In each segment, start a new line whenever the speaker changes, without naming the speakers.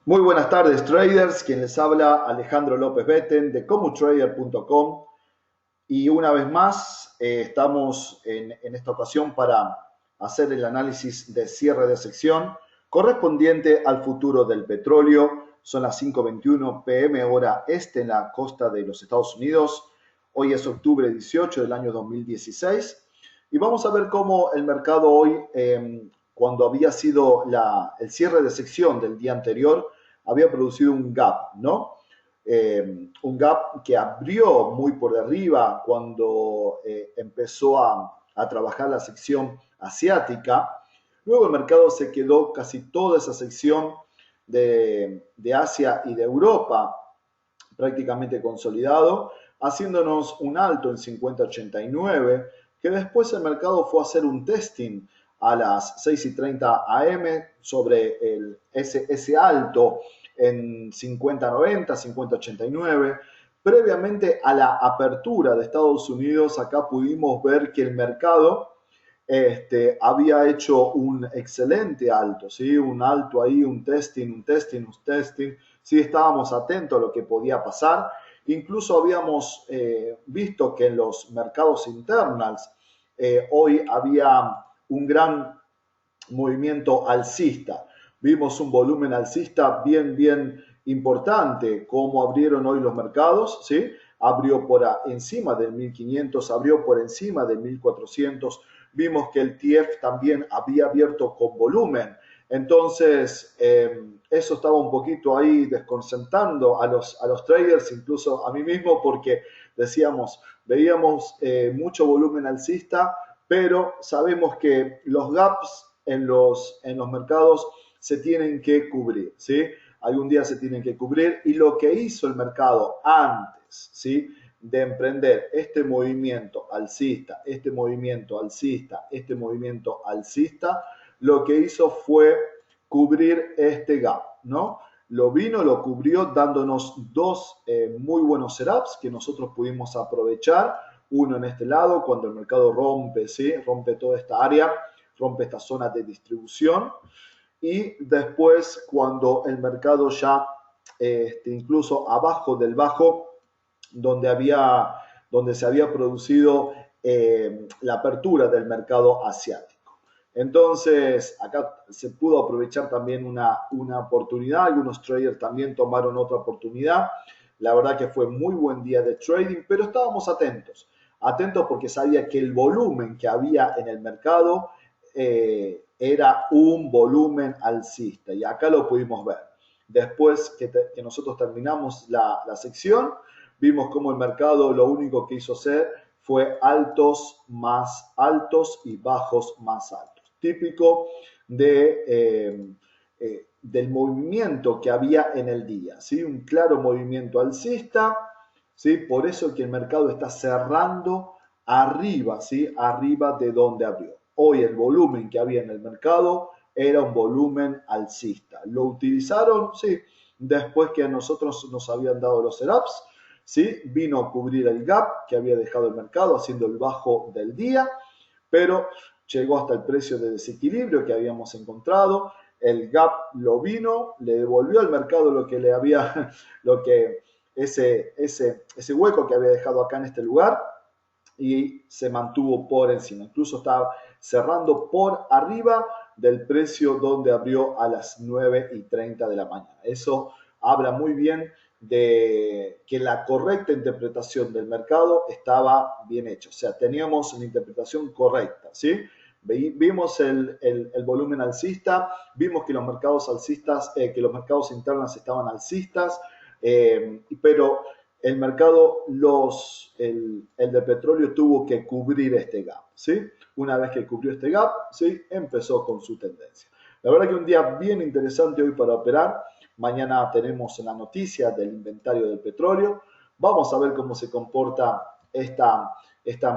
Muy buenas tardes, traders. Quien les habla, Alejandro López Betten de comutrader.com. Y una vez más, estamos en esta ocasión para hacer el análisis de cierre de sección correspondiente al futuro del petróleo. Son las 5:21 p.m. hora este en la costa de los Estados Unidos. Hoy es octubre 18 del año 2016. Y vamos a ver cómo el mercado hoy, cuando había sido el cierre de sección del día anterior, había producido un gap, ¿no? Un gap que abrió muy por arriba cuando empezó a trabajar la sección asiática. Luego el mercado se quedó casi toda esa sección de Asia y de Europa prácticamente consolidado, haciéndonos un alto en 50.89, que después el mercado fue a hacer un testing a las 6:30 am sobre ese alto en 50.90, 50.89. Previamente a la apertura de Estados Unidos, acá pudimos ver que el mercado había hecho un excelente alto, ¿sí? Un alto ahí, un testing, un testing, un testing. Sí, estábamos atentos a lo que podía pasar. Incluso habíamos visto que en los mercados internals hoy había un gran movimiento alcista. Vimos un volumen alcista bien importante, como abrieron hoy los mercados, ¿sí? Abrió por encima del 1500, abrió por encima del 1400. Vimos que el TF también había abierto con volumen. Entonces, eso estaba un poquito ahí desconcertando a los traders, incluso a mí mismo, porque veíamos mucho volumen alcista, pero sabemos que los gaps en los mercados se tienen que cubrir, ¿sí? Algún día se tienen que cubrir y lo que hizo el mercado antes, ¿sí? De emprender este movimiento alcista, este movimiento alcista, este movimiento alcista, lo que hizo fue cubrir este gap, ¿no? Lo cubrió dándonos dos muy buenos setups que nosotros pudimos aprovechar. Uno en este lado, cuando el mercado rompe, ¿sí? Rompe toda esta área, rompe esta zona de distribución. Y después, cuando el mercado ya, incluso abajo del bajo, donde, donde se había producido la apertura del mercado asiático. Entonces, acá se pudo aprovechar también una oportunidad, algunos traders también tomaron otra oportunidad. La verdad que fue muy buen día de trading, pero estábamos atentos porque sabía que el volumen que había en el mercado era un volumen alcista y acá lo pudimos ver. Después que nosotros terminamos la sección, vimos cómo el mercado lo único que hizo hacer fue altos más altos y bajos más altos. Típico del movimiento que había en el día, ¿sí? Un claro movimiento alcista, ¿sí? Por eso que el mercado está cerrando arriba, ¿sí? Arriba de donde abrió. Hoy el volumen que había en el mercado era un volumen alcista. ¿Lo utilizaron? Sí. Después que a nosotros nos habían dado los setups, ¿sí? Vino a cubrir el gap que había dejado el mercado haciendo el bajo del día, pero llegó hasta el precio de desequilibrio que habíamos encontrado. El gap lo vino, le devolvió al mercado lo que le había, ese hueco que había dejado acá en este lugar y se mantuvo por encima. Incluso estaba cerrando por arriba del precio donde abrió a las 9:30 de la mañana. Eso habla muy bien de que la correcta interpretación del mercado estaba bien hecha. O sea, teníamos una interpretación correcta, ¿sí? Vimos el volumen alcista, vimos que los mercados alcistas, que los mercados internos estaban alcistas, pero el mercado, el de petróleo tuvo que cubrir este gap, ¿sí? Una vez que cubrió este gap, ¿sí? Empezó con su tendencia. La verdad que un día bien interesante hoy para operar. Mañana tenemos la noticia del inventario del petróleo. Vamos a ver cómo se comporta esta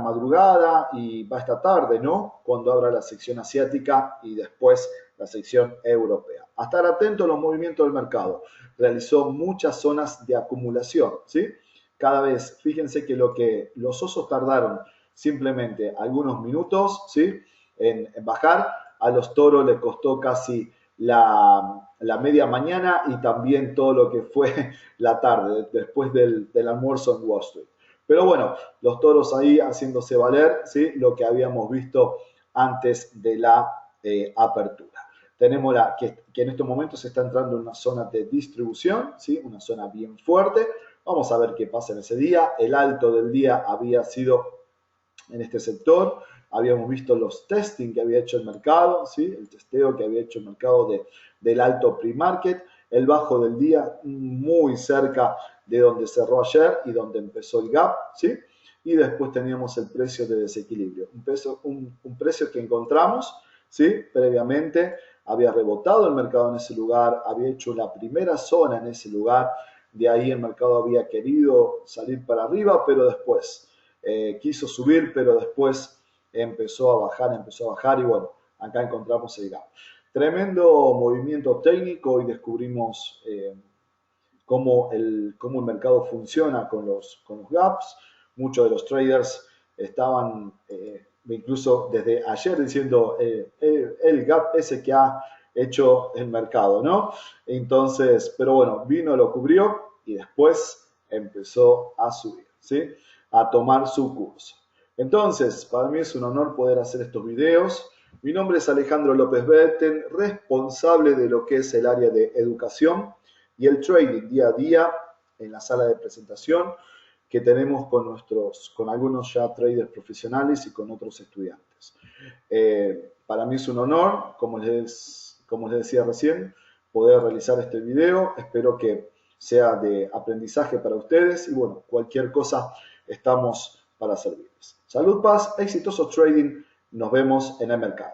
madrugada y va esta tarde, ¿no? Cuando abra la sección asiática y después la sección europea. A estar atento a los movimientos del mercado. Realizó muchas zonas de acumulación, ¿sí? Cada vez, fíjense que lo que los osos tardaron simplemente algunos minutos, ¿sí? En bajar, a los toros les costó casi la media mañana y también todo lo que fue la tarde, después del almuerzo en Wall Street. Pero bueno, los toros ahí haciéndose valer, ¿sí? Lo que habíamos visto antes de la apertura. Tenemos que en estos momentos se está entrando en una zona de distribución, ¿sí? Una zona bien fuerte. Vamos a ver qué pasa en ese día. El alto del día había sido en este sector. Habíamos visto los testing que había hecho el mercado, ¿sí? El testeo que había hecho el mercado del alto pre-market. El bajo del día muy cerca de donde cerró ayer y donde empezó el gap, ¿sí? Y después teníamos el precio de desequilibrio. Un precio que encontramos, ¿sí? Previamente había rebotado el mercado en ese lugar, había hecho la primera zona en ese lugar. De ahí el mercado había querido salir para arriba, pero después quiso subir, pero después empezó a bajar y bueno, acá encontramos el gap. Tremendo movimiento técnico y descubrimos cómo el mercado funciona con los gaps. Muchos de los traders estaban incluso desde ayer diciendo el gap ese que ha hecho el mercado, ¿no? Entonces, pero bueno, vino, lo cubrió y después empezó a subir, ¿sí? A tomar su curso. Entonces, para mí es un honor poder hacer estos videos. Mi nombre es Alejandro López Betten, responsable de lo que es el área de educación y el trading día a día en la sala de presentación que tenemos con algunos ya traders profesionales y con otros estudiantes. Para mí es un honor, como les decía recién, poder realizar este video. Espero que sea de aprendizaje para ustedes y bueno, cualquier cosa estamos para servirles. Salud, paz, exitoso trading. Nos vemos en el mercado.